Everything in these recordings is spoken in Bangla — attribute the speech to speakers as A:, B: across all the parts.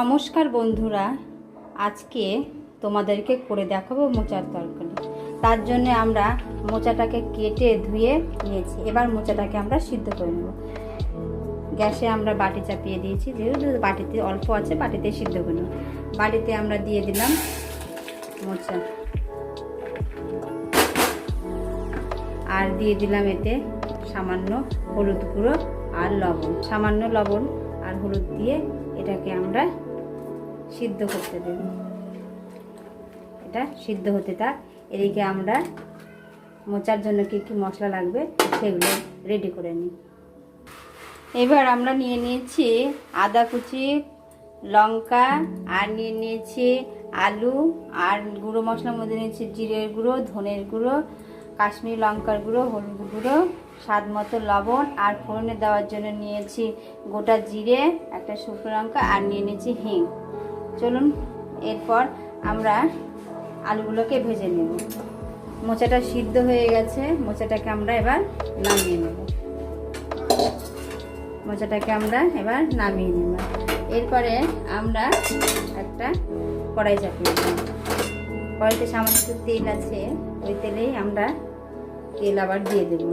A: নমস্কার বন্ধুরা, আজকে তোমাদেরকে করে দেখাবো মোচার তরকারি। তার জন্য আমরা মোচাটাকে কেটে ধুয়ে নিয়েছি। এবার মোচাটাকে আমরা সিদ্ধ করে নেব। গ্যাসে আমরা বাটি চাপিয়ে দিয়েছি, যেহেতু বাটিতে অল্প আছে বাটিতে সিদ্ধ করে নেব। বাটিতে আমরা দিয়ে দিলাম মোচা আর দিয়ে দিলাম এতে সামান্য হলুদ গুঁড়ো আর লবণ, সামান্য লবণ আর হলুদ দিয়ে এটাকে আমরা সিদ্ধ করতে দেব। এটা সিদ্ধ হতে থাক। এদিকে আমরা মোচার জন্য কি কি মশলা লাগবে সেগুলো রেডি করে নিই। এবার আমরা নিয়ে নিয়েছি আদা কুচি, লঙ্কা, আর নিয়ে নিয়েছি আলু, আর গুঁড়ো মশলার মধ্যে নিয়েছি জিরের গুঁড়ো, ধনের গুঁড়ো, কাশ্মীরি লঙ্কার গুঁড়ো, হলুদ গুঁড়ো, স্বাদ মতো লবণ, আর ফোড়নে দেওয়ার জন্য নিয়েছি গোটা জিরে, একটা শুকনো লঙ্কা, আর নিয়ে নিয়েছি হিং। চলুন এরপর আমরা আলুগুলোকে ভেজে নেব। মোচাটা সিদ্ধ হয়ে গেছে, মোচাটাকে আমরা এবার নামিয়ে নেব। মোচাটাকে আমরা এবার নামিয়ে নেব। এরপরে আমরা একটা কড়াই চাপিয়ে দেব। কড়াইতে সামান্য তেল আছে, ওই তেলেই আমরা তেল আবার দিয়ে দেব।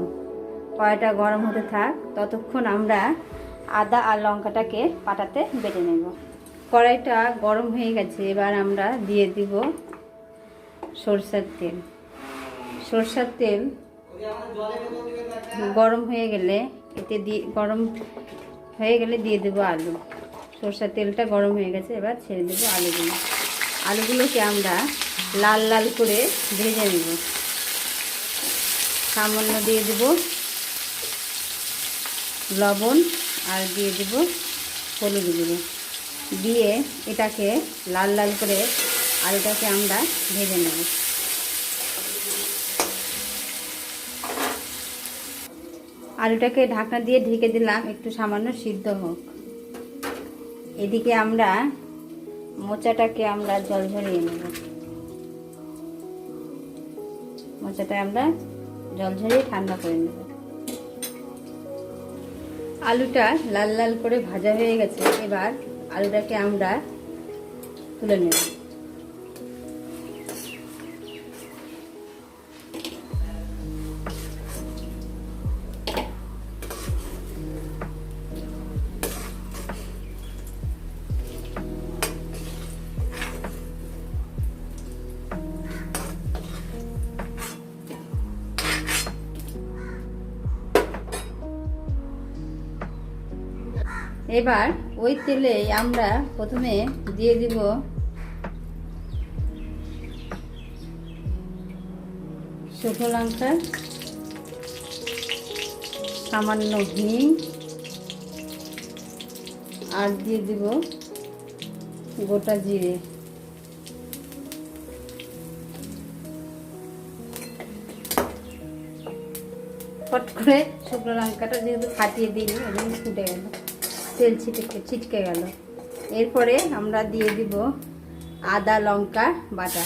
A: কড়াইটা গরম হতে থাক, ততক্ষণ আমরা আদা আর লঙ্কাটাকে পাটাতে বেটে নেব। কড়াইটা গরম হয়ে গেছে, এবার আমরা দিয়ে দিব সরষের তেল। সরষের তেল গরম হয়ে গেলে দিয়ে দেবো আলু। সরষের তেলটা গরম হয়ে গেছে, এবার ছেড়ে দেবো আলুগুলো। আলুগুলোকে আমরা লাল লাল করে ভেজে নেব। সামান্য দিয়ে দেব লবণ আর দিয়ে দেব হলুদ গুঁড়ো, দিয়ে এটাকে লাল লাল করে আলুটাকে আমরা ভেজে নেব। আলুটাকে ঢাকনা দিয়ে ঢেকে দিলাম, একটু সামান্য সিদ্ধ হোক। এদিকে আমরা মোচাটাকে আমরা জল ঝরিয়ে নেব। মোচাটা আমরা জল ঝরিয়ে ঠান্ডা করে নেব। আলুটা লাল লাল করে ভাজা হয়ে গেছে, এবার আলুটাকে আমরা তুলে নেব। এবার ওই তেলে আমরা প্রথমে দিয়ে দিব শুকনো লঙ্কা, সামান্য হিং, আর দিয়ে দিব গোটা জিরে। ফট করে শুকনো লঙ্কাটা যেহেতু ফাটিয়ে দিই, ওই ফুটে গেল, তেল ছিটকে গেল। এরপরে আমরা দিয়ে দিব আদা লঙ্কা বাটা।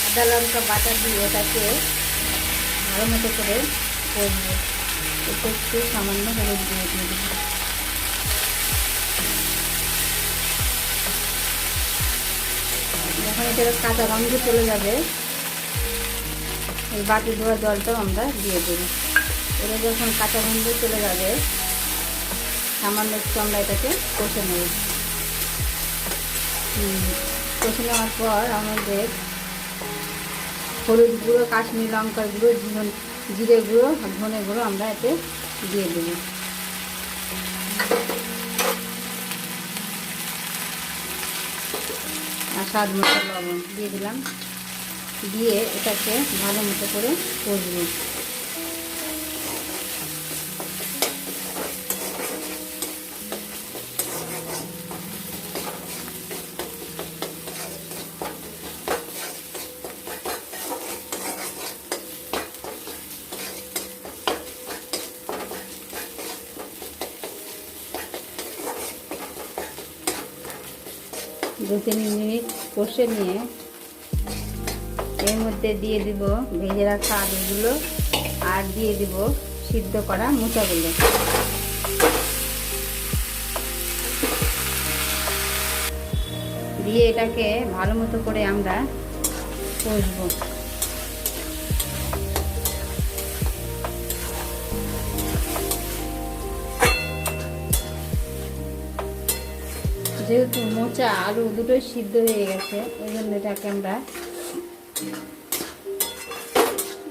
A: আদা লঙ্কা বাটা দিয়ে ওটাকে ভালো মতো করে করবো। একটু সামান্য হলুদ দিয়ে দেব। যখন এটা কাঁচা গন্ধ চলে যাবে, এই বাটি ধোয়া জলটাও আমরা দিয়ে দেব। এটা যখন কাঁচা গন্ধ চলে যাবে, সামান্য একটু আমরা এটাকে কষে নেব। কষে নেওয়ার পর আমাদের হলুদ গুঁড়ো, কাশ্মীরি লঙ্কার গুঁড়ো, জিরে গুঁড়ো, ধনে গুঁড়ো আমরা এতে দিয়ে দেব। আর স্বাদ মতো লবণ দিয়ে দিলাম, দিয়ে এটাকে ভালো মতো করে কষবো। দু তিন মিনিট কষে নিয়ে এর মধ্যে দিয়ে দিব ভেজে রাখা আলুগুলো, আর দিয়ে দিব সিদ্ধ করা মোচাগুলো। দিয়ে এটাকে ভালো মতো করে আমরা কষবো। যেহেতু মোচা আলু দুটোই সিদ্ধ হয়ে গেছে, ওই জন্য এটাকে আমরা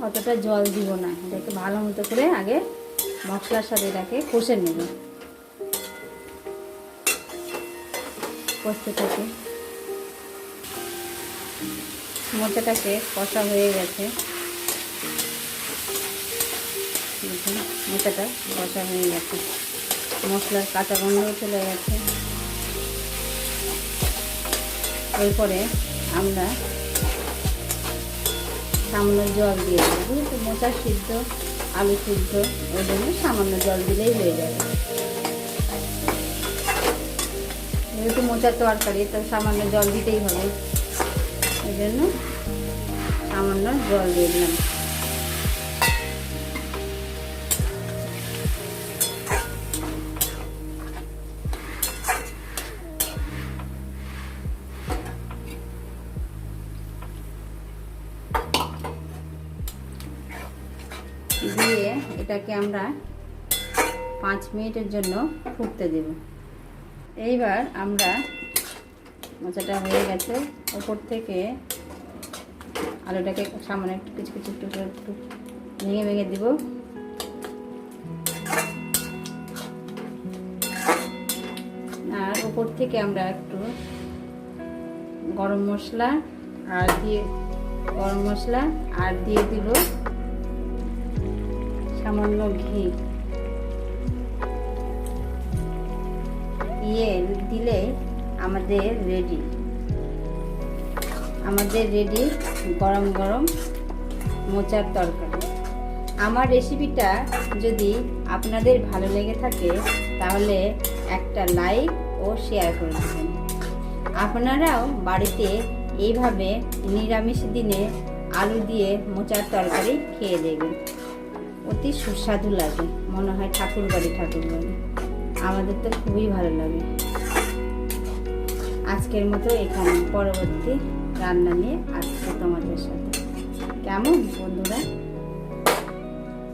A: অতটা জল দিব না। এটাকে ভালো মতো করে আগে মশলার সাথে এটাকে কষে নেব। কষতে থাকে, মোচাটাকে কষা হয়ে গেছে। মোচাটা কষা হয়ে গেছে, মশলার কাঁচা গন্ধ চলে গেছে। এরপরে আমরা সামান্য জল দিয়ে দেবো। যেহেতু মোচা সিদ্ধ, আলু সিদ্ধ, ওই জন্য সামান্য জল দিলেই হয়ে যাবে। যেহেতু মোচার তরকারি, তো সামান্য জল দিতেই হবে, ওই জন্য সামান্য জল দিয়ে দিলাম। দিয়ে এটাকে আমরা 5 মিনিটের জন্য ফুটতে দেব। এইবার আমরা মোচাটা হয়ে গেছে, ওপর থেকে আলুটাকে সামান্য একটু কিছু কিছু একটু ভেঙে ভেঙে দিব। আর ওপর থেকে আমরা একটু গরম মশলা আর দিয়ে দিব সামান্য ঘি। দিলে আমাদের রেডি গরম গরম মোচার তরকারি। আমার রেসিপিটা যদি আপনাদের ভালো লেগে থাকে তাহলে একটা লাইক ও শেয়ার করে দেবেন। আপনারাও বাড়িতে এইভাবে নিরামিষ দিনে আলু দিয়ে মোচার তরকারি খেয়ে দেখবেন, অতি সুস্বাদু লাগে, মনে হয় ঠাকুর বাড়ি। আমাদের তো খুবই ভালো লাগে। আজকের মতো এখানে, পরবর্তী রান্না নিয়ে আসছে তোমাদের সাথে। কেমন বন্ধুরা?